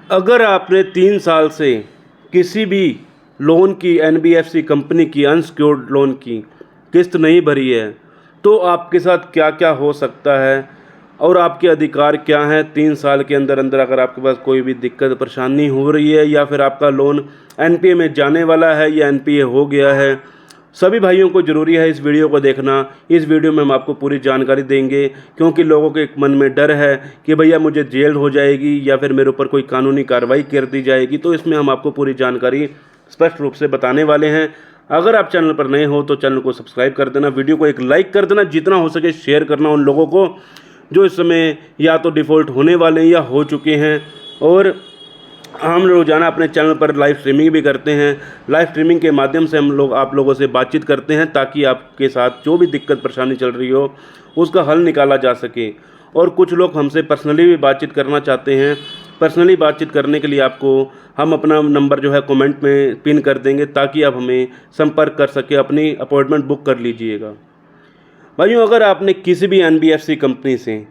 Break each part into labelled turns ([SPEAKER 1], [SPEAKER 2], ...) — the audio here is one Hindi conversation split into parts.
[SPEAKER 1] अगर आपने 3 साल से किसी भी लोन की, एनबीएफसी कंपनी की अनसिक्योर्ड लोन की किस्त नहीं भरी है, तो आपके साथ क्या क्या हो सकता है और आपके अधिकार क्या हैं 3 साल के अंदर अंदर अगर आपके पास कोई भी दिक्कत परेशानी हो रही है या फिर आपका लोन एनपीए में जाने वाला है या एनपीए हो गया है। सभी भाइयों को ज़रूरी है इस वीडियो को देखना। इस वीडियो में हम आपको पूरी जानकारी देंगे, क्योंकि लोगों के मन में डर है कि भैया मुझे जेल हो जाएगी या फिर मेरे ऊपर कोई कानूनी कार्रवाई कर दी जाएगी। तो इसमें हम आपको पूरी जानकारी स्पष्ट रूप से बताने वाले हैं। अगर आप चैनल पर नए हो तो चैनल को सब्सक्राइब कर देना, वीडियो को एक लाइक कर देना, जितना हो सके शेयर करना उन लोगों को जो इस समय या तो डिफ़ॉल्ट होने वाले हैं या हो चुके हैं। और हम रोज़ाना अपने चैनल पर लाइव स्ट्रीमिंग भी करते हैं। लाइव स्ट्रीमिंग के माध्यम से हम लोग आप लोगों से बातचीत करते हैं ताकि आपके साथ जो भी दिक्कत परेशानी चल रही हो उसका हल निकाला जा सके। और कुछ लोग हमसे पर्सनली भी बातचीत करना चाहते हैं। पर्सनली बातचीत करने के लिए आपको हम अपना नंबर जो है कमेंट में पिन कर देंगे ताकि आप हमें संपर्क कर सके, अपनी अपॉइंटमेंट बुक कर लीजिएगा। भाइयों, अगर आपने किसी भी एनबीएफसी कंपनी से,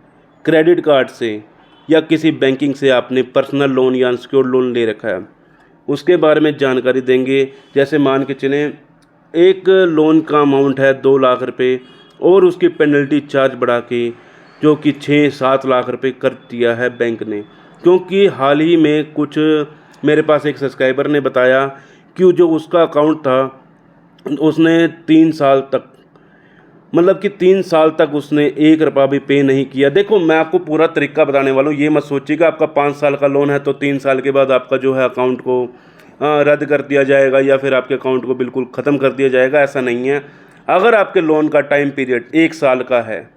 [SPEAKER 1] क्रेडिट कार्ड से या किसी बैंकिंग से आपने पर्सनल लोन या अनसिक्योर्ड लोन ले रखा है, उसके बारे में जानकारी देंगे। जैसे मान के चलें एक लोन का अमाउंट है 2 लाख रुपए और उसकी पेनल्टी चार्ज बढ़ा के जो कि 6-7 लाख रुपए कर दिया है बैंक ने। क्योंकि हाल ही में कुछ मेरे पास एक सब्सक्राइबर ने बताया कि जो उसका अकाउंट था उसने 3 साल तक, मतलब कि 3 साल तक उसने 1 रुपया भी पे नहीं किया। देखो, मैं आपको पूरा तरीका बताने वाला हूँ। ये मत सोचिएगा आपका 5 साल का लोन है तो 3 साल के बाद आपका जो है अकाउंट को रद्द कर दिया जाएगा या फिर आपके अकाउंट को बिल्कुल ख़त्म कर दिया जाएगा। ऐसा नहीं है। अगर आपके लोन का टाइम पीरियड 1 साल का है,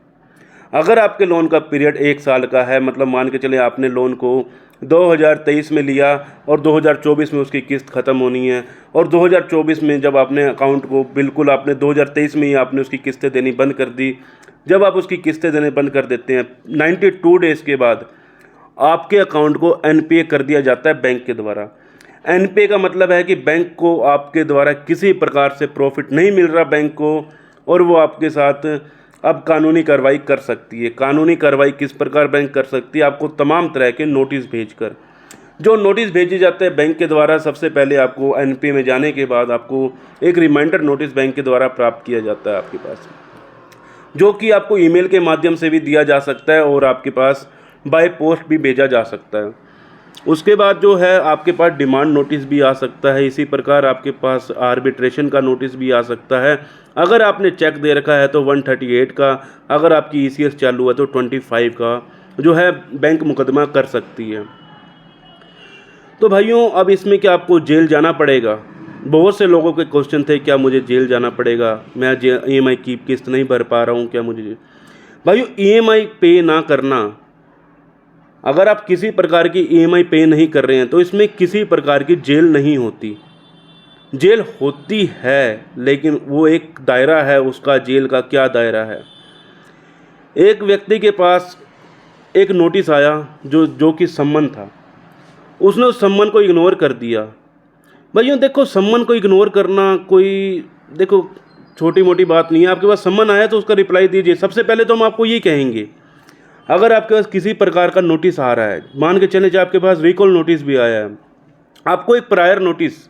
[SPEAKER 1] अगर आपके लोन का पीरियड 1 साल का है, मतलब मान के चले आपने लोन को 2023 में लिया और 2024 में उसकी किस्त ख़त्म होनी है, और 2024 में जब आपने अकाउंट को बिल्कुल आपने 2023 में ही आपने उसकी किस्तें देनी बंद कर दी। जब आप उसकी किस्तें देने बंद कर देते हैं 92 डेज़ के बाद आपके अकाउंट को एनपीए कर दिया जाता है बैंक के द्वारा। एनपीए का मतलब है कि बैंक को आपके द्वारा किसी प्रकार से प्रॉफिट नहीं मिल रहा बैंक को, और वो आपके साथ अब कानूनी कार्रवाई कर सकती है। कानूनी कार्रवाई किस प्रकार बैंक कर सकती है? आपको तमाम तरह के नोटिस भेजकर, जो नोटिस भेजे जाते हैं बैंक के द्वारा, सबसे पहले आपको एनपीए में जाने के बाद आपको एक रिमाइंडर नोटिस बैंक के द्वारा प्राप्त किया जाता है आपके पास, जो कि आपको ईमेल के माध्यम से भी दिया जा सकता है और आपके पास बाय पोस्ट भी भेजा जा सकता है। उसके बाद जो है आपके पास डिमांड नोटिस भी आ सकता है। इसी प्रकार आपके पास आर्बिट्रेशन का नोटिस भी आ सकता है। अगर आपने चेक दे रखा है तो 138 का, अगर आपकी ईसीएस चालू है तो 25 का जो है बैंक मुकदमा कर सकती है। तो भाइयों, अब इसमें क्या आपको जेल जाना पड़ेगा? बहुत से लोगों के क्वेश्चन थे, क्या मुझे जेल जाना पड़ेगा? मैं ईएमआई की किस्त नहीं भर पा रहा हूँ, क्या मुझे? भाइयों, ईएमआई पे ना करना, अगर आप किसी प्रकार की ईएमआई पे नहीं कर रहे हैं तो इसमें किसी प्रकार की जेल नहीं होती। जेल होती है लेकिन वो एक दायरा है उसका। जेल का क्या दायरा है? एक व्यक्ति के पास एक नोटिस आया जो कि सम्मन था, उसने उस सम्मन को इग्नोर कर दिया। भाइयों देखो, सम्मन को इग्नोर करना कोई देखो छोटी मोटी बात नहीं है। आपके पास सम्मन आया तो उसका रिप्लाई दीजिए। सबसे पहले तो हम आपको ये कहेंगे, अगर आपके पास किसी प्रकार का नोटिस आ रहा है, मान के चले जो आपके पास रिकॉल नोटिस भी आया है, आपको एक प्रायर नोटिस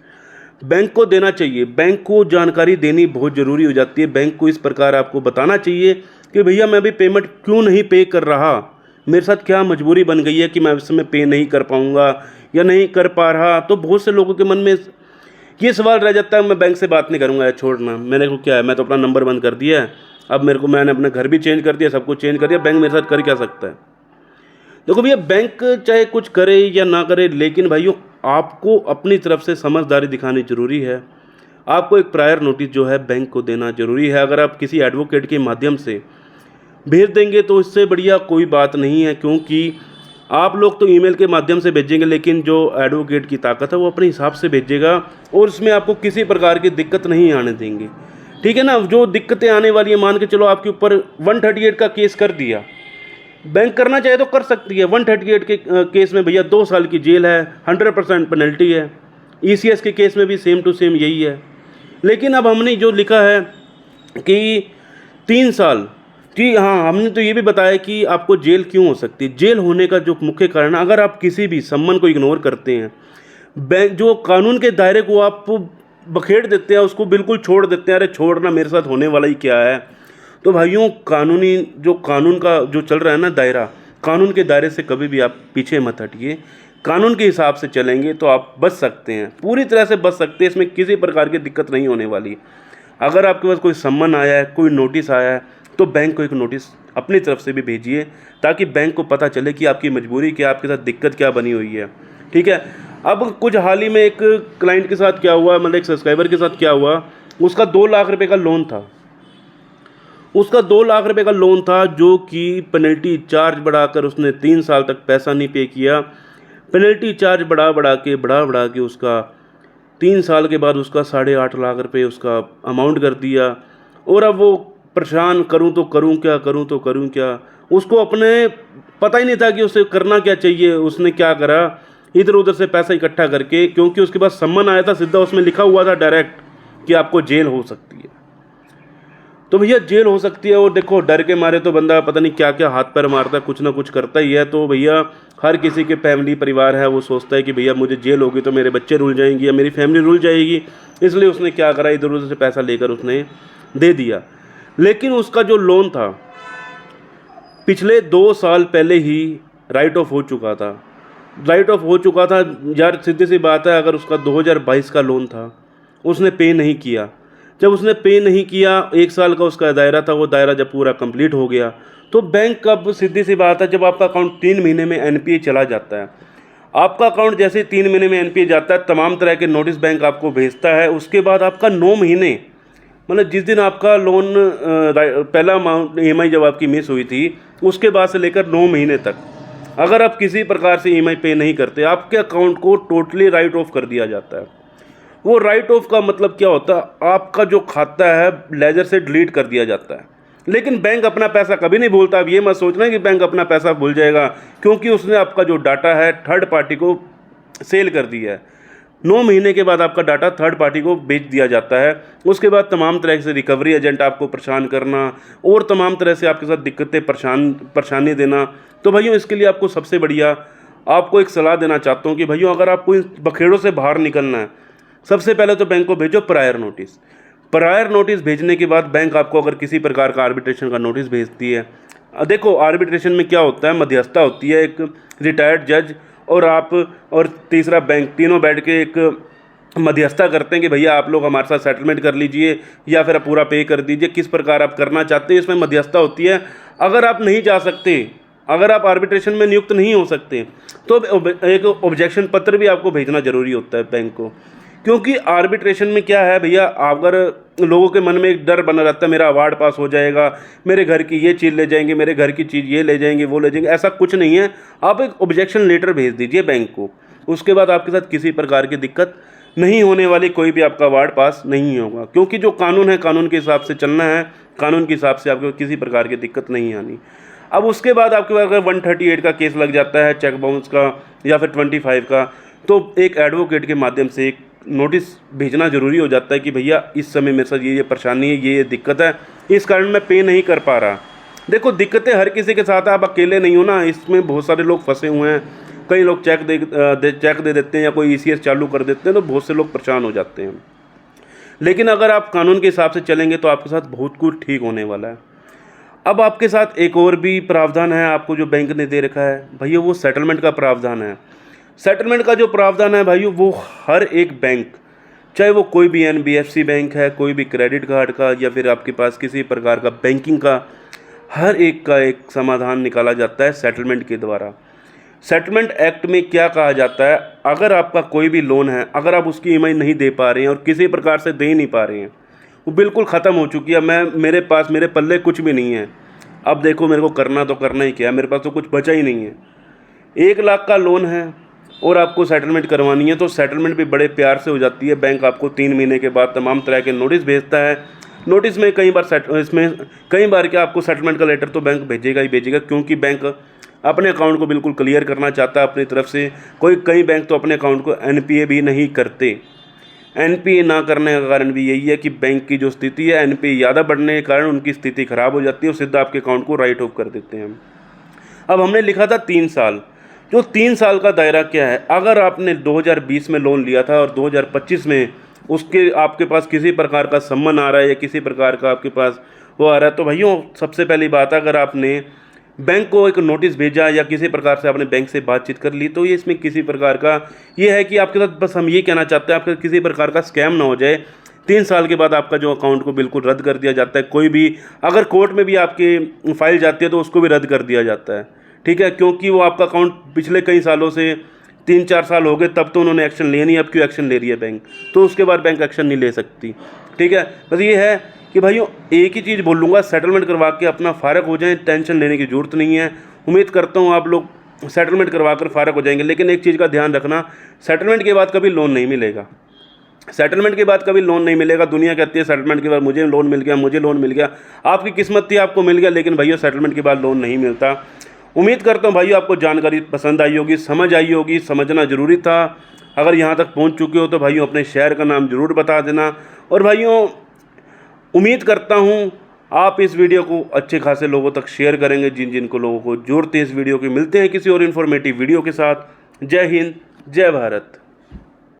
[SPEAKER 1] बैंक को देना चाहिए। बैंक को जानकारी देनी बहुत ज़रूरी हो जाती है। बैंक को इस प्रकार आपको बताना चाहिए कि भैया मैं अभी पेमेंट क्यों नहीं पे कर रहा, मेरे साथ क्या मजबूरी बन गई है कि मैं इस समय पे नहीं कर पाऊँगा या नहीं कर पा रहा। तो बहुत से लोगों के मन में ये सवाल रह जाता है, मैं बैंक से बात नहीं करूँगा, छोड़ना, मैंने को क्या है, मैं तो अपना नंबर बंद कर दिया है, अब मेरे को, मैंने अपने घर भी चेंज कर दिया, सब कुछ चेंज कर दिया, बैंक मेरे साथ कर क्या सकता है? देखो भैया, बैंक चाहे कुछ करे या ना करे, लेकिन भाइयों आपको अपनी तरफ से समझदारी दिखानी जरूरी है। आपको एक प्रायर नोटिस जो है बैंक को देना जरूरी है। अगर आप किसी एडवोकेट के माध्यम से भेज देंगे तो इससे बढ़िया कोई बात नहीं है, क्योंकि आप लोग तो ईमेल के माध्यम से भेजेंगे, लेकिन जो एडवोकेट की ताकत है वो अपने हिसाब से भेजेगा और उसमें आपको किसी प्रकार की दिक्कत नहीं आने देंगे। ठीक है ना? जो दिक्कतें आने वाली है, मान के चलो आपके ऊपर 138 का केस कर दिया, बैंक करना चाहे तो कर सकती है। 138 के केस में भैया 2 साल की जेल है, 100% पेनल्टी है। ईसीएस के केस में भी सेम टू सेम यही है। लेकिन अब हमने जो लिखा है कि 3 कि हाँ, हमने तो ये भी बताया कि आपको जेल क्यों हो सकती है। जेल होने का जो मुख्य कारण है, अगर आप किसी भी सम्मन को इग्नोर करते हैं, बैंक जो कानून के दायरे को आप बखेड़ देते हैं, उसको बिल्कुल छोड़ देते हैं, अरे छोड़ना, मेरे साथ होने वाला ही क्या है। तो भाइयों, कानूनी जो कानून का जो चल रहा है ना दायरा, कानून के दायरे से कभी भी आप पीछे मत हटिए। कानून के हिसाब से चलेंगे तो आप बच सकते हैं, पूरी तरह से बच सकते हैं, इसमें किसी प्रकार की दिक्कत नहीं होने वाली। अगर आपके पास कोई सम्मन आया है, कोई नोटिस आया है, तो बैंक को एक नोटिस अपनी तरफ से भी भेजिए, ताकि बैंक को पता चले कि आपकी मजबूरी क्या, आपके साथ दिक्कत क्या बनी हुई है। ठीक है। अब कुछ हाल ही में एक क्लाइंट के साथ क्या हुआ, मतलब एक सब्सक्राइबर के साथ क्या हुआ, उसका 2 लाख रुपए का लोन था। उसका 2 लाख रुपए का लोन था, जो कि पेनल्टी चार्ज बढ़ाकर उसने 3 साल तक पैसा नहीं पे किया। पेनल्टी चार्ज बढ़ा के उसका 3 साल के बाद उसका 8.5 लाख रुपए उसका अमाउंट कर दिया। और अब वो परेशान, करूं तो करूं क्या। उसको अपने पता ही नहीं था कि उसे करना क्या चाहिए। उसने क्या करा, इधर उधर से पैसा इकट्ठा करके, क्योंकि उसके पास सम्मन आया था सीधा, उसमें लिखा हुआ था डायरेक्ट कि आपको जेल हो सकती है। तो भैया जेल हो सकती है, और देखो डर के मारे तो बंदा पता नहीं क्या क्या हाथ पैर मारता है, कुछ ना कुछ करता ही है। तो भैया हर किसी के फैमिली परिवार है, वो सोचता है कि भैया मुझे जेल होगी तो मेरे बच्चे रुल जाएंगे या मेरी फैमिली रुल जाएगी, इसलिए उसने क्या करा, इधर उधर से पैसा लेकर उसने दे दिया। लेकिन उसका जो लोन था पिछले 2 साल पहले ही राइट ऑफ हो चुका था। यार सीधी सी बात है, अगर उसका 2022 का लोन था, उसने पे नहीं किया। जब उसने पे नहीं किया, 1 साल का उसका दायरा था, वो दायरा जब पूरा कंप्लीट हो गया, तो बैंक, अब सीधी सी बात है, जब आपका अकाउंट 3 महीने में एनपीए चला जाता है, आपका अकाउंट जैसे 3 महीने में एनपीए जाता है, तमाम तरह के नोटिस बैंक आपको भेजता है। उसके बाद आपका 9 महीने, मतलब जिस दिन आपका लोन पहला अमाउंट ईएमआई जब आपकी मिस हुई थी, उसके बाद से लेकर 9 महीने तक अगर आप किसी प्रकार से ईएमआई पे नहीं करते, आपके अकाउंट को टोटली राइट ऑफ कर दिया जाता है। वो राइट ऑफ का मतलब क्या होता है, आपका जो खाता है लेजर से डिलीट कर दिया जाता है। लेकिन बैंक अपना पैसा कभी नहीं भूलता। अब ये मत सोचना कि बैंक अपना पैसा भूल जाएगा, क्योंकि उसने आपका जो डाटा है थर्ड पार्टी को सेल कर दिया है। 9 महीने के बाद आपका डाटा थर्ड पार्टी को बेच दिया जाता है। उसके बाद तमाम तरह से रिकवरी एजेंट आपको परेशान करना और तमाम तरह से आपके साथ दिक्कतें, परेशानी देना। तो भाइयों, इसके लिए आपको सबसे बढ़िया आपको एक सलाह देना चाहता हूँ कि भाइयों, अगर आपको इन बखेड़ों से बाहर निकलना है, सबसे पहले तो बैंक को भेजो प्रायर नोटिस। प्रायर नोटिस भेजने के बाद बैंक आपको अगर किसी प्रकार का आर्बिट्रेशन का नोटिस भेजती है, देखो आर्बिट्रेशन में क्या होता है, मध्यस्थता होती है, एक रिटायर्ड जज और आप और तीसरा बैंक, तीनों बैठ के एक मध्यस्थता करते हैं कि भैया आप लोग हमारे साथ सेटलमेंट कर लीजिए या फिर आप पूरा पे कर दीजिए, किस प्रकार आप करना चाहते हैं, इसमें मध्यस्थता होती है। अगर आप नहीं जा सकते, अगर आप आर्बिट्रेशन में नियुक्त नहीं हो सकते, तो एक ऑब्जेक्शन पत्र भी आपको भेजना जरूरी होता है बैंक को। क्योंकि आर्बिट्रेशन में क्या है भैया, अगर लोगों के मन में एक डर बना रहता है, मेरा अवार्ड पास हो जाएगा, मेरे घर की ये चीज़ ले जाएंगे, मेरे घर की चीज़ ये ले जाएंगे, वो ले जाएंगे, ऐसा कुछ नहीं है। आप एक ऑब्जेक्शन लेटर भेज दीजिए बैंक को, उसके बाद आपके साथ किसी प्रकार की दिक्कत नहीं होने वाली, कोई भी आपका अवार्ड पास नहीं होगा। क्योंकि जो कानून है, कानून के हिसाब से चलना है, कानून के हिसाब से आपको किसी प्रकार की दिक्कत नहीं आनी। अब उसके बाद आपके पास अगर 138 का केस लग जाता है, चेक बाउंस का या फिर 25 का, तो एक एडवोकेट के माध्यम से एक नोटिस भेजना जरूरी हो जाता है कि भैया इस समय मेरे साथ ये परेशानी है, ये दिक्कत है, इस कारण मैं पे नहीं कर पा रहा। देखो दिक्कतें हर किसी के साथ है, आप अकेले नहीं हो ना, इसमें बहुत सारे लोग फंसे हुए हैं। कई लोग चेक दे देते हैं या कोई ईसीएस चालू कर देते हैं, तो बहुत से लोग परेशान हो जाते हैं। लेकिन अगर आप कानून के हिसाब से चलेंगे तो आपके साथ बहुत कुछ ठीक होने वाला है। अब आपके साथ एक और भी प्रावधान है आपको जो बैंक ने दे रखा है भैया, वो सेटलमेंट का प्रावधान है। सेटलमेंट का जो प्रावधान है भाइयों, वो हर एक बैंक, चाहे वो कोई भी एनबीएफसी बैंक है, कोई भी क्रेडिट कार्ड का या फिर आपके पास किसी प्रकार का बैंकिंग का, हर एक का एक समाधान निकाला जाता है सेटलमेंट के द्वारा। सेटलमेंट एक्ट में क्या कहा जाता है, अगर आपका कोई भी लोन है, अगर आप उसकी ईएमआई नहीं दे पा रहे हैं और किसी प्रकार से दे ही नहीं पा रहे हैं, वो बिल्कुल ख़त्म हो चुकी है, मेरे पल्ले कुछ भी नहीं है, अब देखो मेरे को करना तो करना ही क्या है, मेरे पास तो कुछ बचा ही नहीं है, 1 लाख का लोन है और आपको सेटलमेंट करवानी है, तो सेटलमेंट भी बड़े प्यार से हो जाती है। बैंक आपको 3 महीने के बाद तमाम तरह के नोटिस भेजता है। नोटिस में कई बार क्या आपको सेटलमेंट का लेटर तो बैंक भेजेगा ही भेजेगा, क्योंकि बैंक अपने अकाउंट को बिल्कुल क्लियर करना चाहता है अपनी तरफ से। कई बैंक तो अपने अकाउंट को एनपीए भी नहीं करते। एनपीए ना करने का कारण भी यही है कि बैंक की जो स्थिति है, एनपीए ज़्यादा बढ़ने के कारण उनकी स्थिति ख़राब हो जाती है और सीधा आपके अकाउंट को राइट ऑफ कर देते हैं। अब हमने लिखा था 3 साल, जो 3 साल का दायरा क्या है? अगर आपने 2020 में लोन लिया था और 2025 में उसके आपके पास किसी प्रकार का सम्मन आ रहा है या किसी प्रकार का आपके पास वो आ रहा है, तो भाइयों सबसे पहली बात, अगर आपने बैंक को एक नोटिस भेजा या किसी प्रकार से आपने बैंक से बातचीत कर ली, तो ये इसमें किसी प्रकार का ये है कि आपके साथ, बस हम ये कहना चाहते हैं, आपके किसी प्रकार का स्कैम ना हो जाए। 3 साल के बाद आपका जो अकाउंट को बिल्कुल रद्द कर दिया जाता है। कोई भी अगर कोर्ट में भी आपकी फाइल जाती है तो उसको भी रद्द कर दिया जाता है, ठीक है, क्योंकि वो आपका अकाउंट पिछले कई सालों से 3-4 साल हो गए, तब तो उन्होंने एक्शन लिया नहीं, अब क्यों एक्शन ले रही है बैंक? तो उसके बाद बैंक एक्शन नहीं ले सकती, ठीक है। बस ये है कि भाइयों एक ही चीज़ बोलूँगा, सेटलमेंट करवा के अपना फ़ारग हो जाएं, टेंशन लेने की ज़रूरत नहीं है। उम्मीद करता हूँ आप लोग सेटलमेंट करवा कर फ़ारग हो जाएंगे। लेकिन एक चीज़ का ध्यान रखना, सेटलमेंट के बाद कभी लोन नहीं मिलेगा। सेटलमेंट के बाद कभी लोन नहीं मिलेगा। दुनिया कहती है सेटलमेंट के बाद मुझे लोन मिल गया, मुझे लोन मिल गया। आपकी किस्मत थी, आपको मिल गया, लेकिन भाइयों सेटलमेंट के बाद लोन नहीं मिलता। उम्मीद करता हूँ भाइयों आपको जानकारी पसंद आई होगी, समझ आई होगी, समझना ज़रूरी था। अगर यहाँ तक पहुँच चुके हो तो भाइयों अपने शहर का नाम ज़रूर बता देना। और भाइयों उम्मीद करता हूँ आप इस वीडियो को अच्छे खासे लोगों तक शेयर करेंगे, जिन जिनको लोगों को ज़रूरत है इस वीडियो की। मिलते हैं किसी और इन्फॉर्मेटिव वीडियो के साथ। जय हिंद, जय भारत।